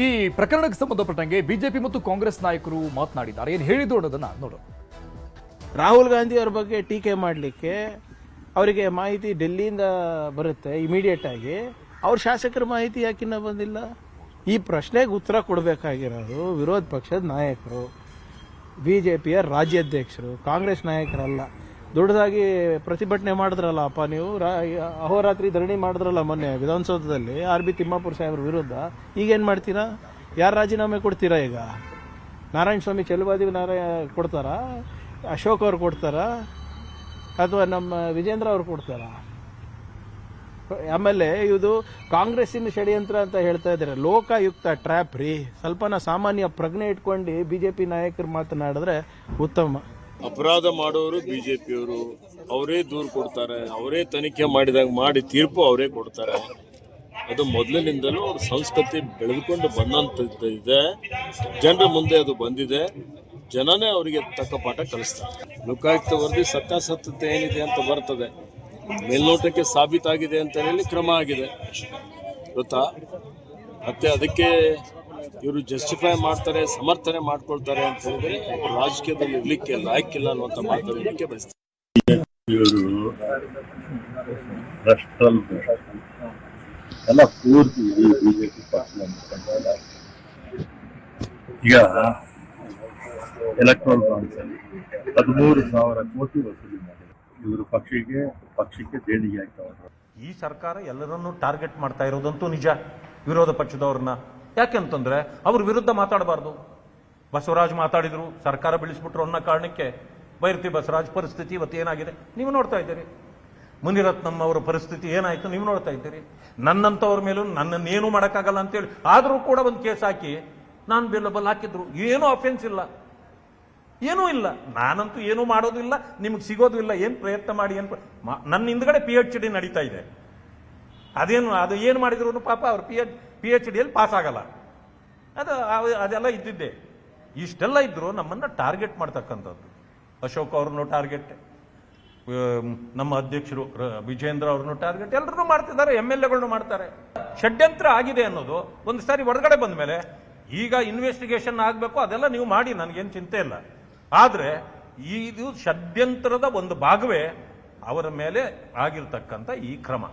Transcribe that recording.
ಈ ಪ್ರಕರಣಕ್ಕೆ ಸಂಬಂಧಪಟ್ಟಂಗೆ ಬಿಜೆಪಿ ಮತ್ತು ಕಾಂಗ್ರೆಸ್ ನಾಯಕರು ಮಾತನಾಡಿದ್ದಾರೆ. ಏನು ಹೇಳಿದ್ರು ಅನ್ನೋದನ್ನ ನೋಡು. ರಾಹುಲ್ ಗಾಂಧಿ ಅವರ ಬಗ್ಗೆ ಟೀಕೆ ಮಾಡಲಿಕ್ಕೆ ಅವರಿಗೆ ಮಾಹಿತಿ ಡೆಲ್ಲಿಯಿಂದ ಬರುತ್ತೆ ಇಮಿಡಿಯೇಟ್ ಆಗಿ. ಅವ್ರ ಶಾಸಕರ ಮಾಹಿತಿ ಯಾಕಿನ್ನ ಬಂದಿಲ್ಲ? ಈ ಪ್ರಶ್ನೆಗೆ ಉತ್ತರ ಕೊಡಬೇಕಾಗಿರೋದು ವಿರೋಧ ಪಕ್ಷದ ನಾಯಕರು, ಬಿಜೆಪಿಯ ರಾಜ್ಯಾಧ್ಯಕ್ಷರು, ಕಾಂಗ್ರೆಸ್ ನಾಯಕರಲ್ಲ. ದೊಡ್ಡದಾಗಿ ಪ್ರತಿಭಟನೆ ಮಾಡಿದ್ರಲ್ಲ ಅಪ್ಪ ನೀವು, ಅಹೋರಾತ್ರಿ ಧರಣಿ ಮಾಡಿದ್ರಲ್ಲ ಮೊನ್ನೆ ವಿಧಾನಸೌಧದಲ್ಲಿ RB ತಿಮ್ಮಾಪುರ ಸಾಹೇಬ್ರ ವಿರುದ್ಧ. ಈಗೇನು ಮಾಡ್ತೀರಾ? ಯಾರು ರಾಜೀನಾಮೆ ಕೊಡ್ತೀರಾ? ಈಗ ನಾರಾಯಣ ಸ್ವಾಮಿ ಚೆಲುವಾದಿ ಕೊಡ್ತಾರಾ? ಅಶೋಕ್ ಅವ್ರು ಕೊಡ್ತಾರಾ? ಅಥವಾ ನಮ್ಮ ವಿಜೇಂದ್ರ ಅವ್ರು ಕೊಡ್ತಾರಾ? ಆಮೇಲೆ ಇದು ಕಾಂಗ್ರೆಸ್ಸಿನ ಷಡ್ಯಂತ್ರ ಅಂತ ಹೇಳ್ತಾ ಇದ್ದಾರೆ. ಲೋಕಾಯುಕ್ತ ಟ್ರ್ಯಾಪ್ ರೀ. ಸ್ವಲ್ಪನ ಸಾಮಾನ್ಯ ಪ್ರಜ್ಞೆ ಇಟ್ಕೊಂಡು ಬಿಜೆಪಿ ನಾಯಕರು ಮಾತನಾಡಿದ್ರೆ ಉತ್ತಮ. ಅಪರಾಧ ಮಾಡೋರು ಬಿಜೆಪಿಯವರು, ಅವರೇ ದೂರು ಕೊಡ್ತಾರೆ, ಅವರೇ ತನಿಖೆ ಮಾಡಿದಾಗ ಮಾಡಿ ತೀರ್ಪು ಅವರೇ ಕೊಡ್ತಾರೆ. ಅದು ಮೊದಲಿನಿಂದಲೂ ಅವ್ರ ಸಂಸ್ಕೃತಿ ಬೆಳೆದುಕೊಂಡು ಬಂದಂಥದ್ದು ಇದೆ. ಜನರ ಮುಂದೆ ಅದು ಬಂದಿದೆ. ಜನನೇ ಅವರಿಗೆ ತಕ್ಕ ಪಾಠ ಕಲಿಸ್ತಾರೆ. ಲೋಕಾಯುಕ್ತ ವರದಿ ಸತ್ಯಾಸತ್ಯತೆ ಏನಿದೆ ಅಂತ ಬರ್ತದೆ. ಮೇಲ್ನೋಟಕ್ಕೆ ಸಾಬೀತಾಗಿದೆ ಅಂತ ಹೇಳಿ ಕ್ರಮ ಆಗಿದೆ ಗೊತ್ತಾ. ಮತ್ತೆ ಅದಕ್ಕೆ ಇವರು ಜಸ್ಟಿಫೈ ಮಾಡ್ತಾರೆ, ಸಮರ್ಥನೆ ಮಾಡ್ಕೊಳ್ತಾರೆ ಅಂತ ಹೇಳಿದ್ರೆ ರಾಜಕೀಯದಲ್ಲಿ ಇರ್ಲಿಕ್ಕೆ ಲಾಯಕ್ಕಿಲ್ಲ ಅನ್ನುವಂಥ ಮಾತಾಡಲಿಕ್ಕೆ ಬಯಸ್ತಾರೆ. ಇವರು ಎಲ್ಲ ಪೂರ್ತಿ ಬಿಜೆಪಿ ಪಕ್ಷ. ಈಗ ಎಲೆಕ್ಟ್ರಲ್ ಬಾಂಡ್ಸ್ 13,000 ಕೋಟಿ ವಸೂಲಿ ಮಾಡಿದ್ರು. ಇವರು ಪಕ್ಷಕ್ಕೆ ದೇಣಿಗೆ ಆಗ್ತಾವ. ಈ ಸರ್ಕಾರ ಎಲ್ಲರನ್ನೂ ಟಾರ್ಗೆಟ್ ಮಾಡ್ತಾ ಇರೋದಂತೂ ನಿಜ, ವಿರೋಧ ಪಕ್ಷದವ್ರನ್ನ. ಯಾಕೆಂತಂದ್ರೆ ಅವ್ರ ವಿರುದ್ಧ ಮಾತಾಡಬಾರ್ದು. ಬಸವರಾಜ್ ಮಾತಾಡಿದ್ರು, ಸರ್ಕಾರ ಬೀಳಿಸ್ಬಿಟ್ರು ಅನ್ನೋ ಕಾರಣಕ್ಕೆ ಬೈರತಿ ಬಸವರಾಜ್ ಪರಿಸ್ಥಿತಿ ಇವತ್ತು ಏನಾಗಿದೆ ನೀವು ನೋಡ್ತಾ ಇದ್ದೀರಿ. ಮುನಿರತ್ನಂ ಅವರ ಪರಿಸ್ಥಿತಿ ಏನಾಯ್ತು ನೀವು ನೋಡ್ತಾ ಇದ್ದೀರಿ. ನನ್ನಂತವ್ರ ಮೇಲೂ ನನ್ನನ್ನೇನು ಮಾಡೋಕ್ಕಾಗಲ್ಲ ಅಂತೇಳಿ ಆದರೂ ಕೂಡ ಒಂದು ಕೇಸ್ ಹಾಕಿ ನಾನು ಬೇಲಬಲ್ ಹಾಕಿದ್ರು. ಏನೂ ಅಫೆನ್ಸ್ ಇಲ್ಲ, ಏನೂ ಇಲ್ಲ. ನಾನಂತೂ ಏನೂ ಮಾಡೋದಿಲ್ಲ, ನಿಮ್ಗೆ ಸಿಗೋದು ಇಲ್ಲ. ಏನು ಪ್ರಯತ್ನ ಮಾಡಿ ಏನು ನನ್ನ ಹಿಂದ್ಗಡೆ PhD ನಡೀತಾ ಇದೆ. ಅದು ಏನು ಮಾಡಿದ್ರು ಪಾಪ ಅವ್ರು PhDಯಲ್ಲಿ ಪಾಸ್ ಆಗಲ್ಲ. ಅದೆಲ್ಲ ಇದ್ದಿದ್ದೆ. ಇಷ್ಟೆಲ್ಲ ಇದ್ರು ನಮ್ಮನ್ನ ಟಾರ್ಗೆಟ್ ಮಾಡ್ತಕ್ಕಂಥದ್ದು. ಅಶೋಕ್ ಅವ್ರನ್ನು ಟಾರ್ಗೆಟ್, ನಮ್ಮ ಅಧ್ಯಕ್ಷರು ವಿಜೇಂದ್ರ ಅವ್ರನ್ನು ಟಾರ್ಗೆಟ್, ಎಲ್ಲರನ್ನೂ ಮಾಡ್ತಿದ್ದಾರೆ, MLAಗಳನ್ನು ಮಾಡ್ತಾರೆ. ಷಡ್ಯಂತ್ರ ಆಗಿದೆ ಅನ್ನೋದು ಒಂದು ಸಾರಿ ಹೊರಗಡೆ ಬಂದ ಮೇಲೆ ಈಗ ಇನ್ವೆಸ್ಟಿಗೇಷನ್ ಆಗಬೇಕು, ಅದೆಲ್ಲ ನೀವು ಮಾಡಿ, ನನಗೇನು ಚಿಂತೆ ಇಲ್ಲ. ಆದರೆ ಇದು ಷಡ್ಯಂತ್ರದ ಒಂದು ಭಾಗವೇ ಅವರ ಮೇಲೆ ಆಗಿರ್ತಕ್ಕಂಥ ಈ ಕ್ರಮ.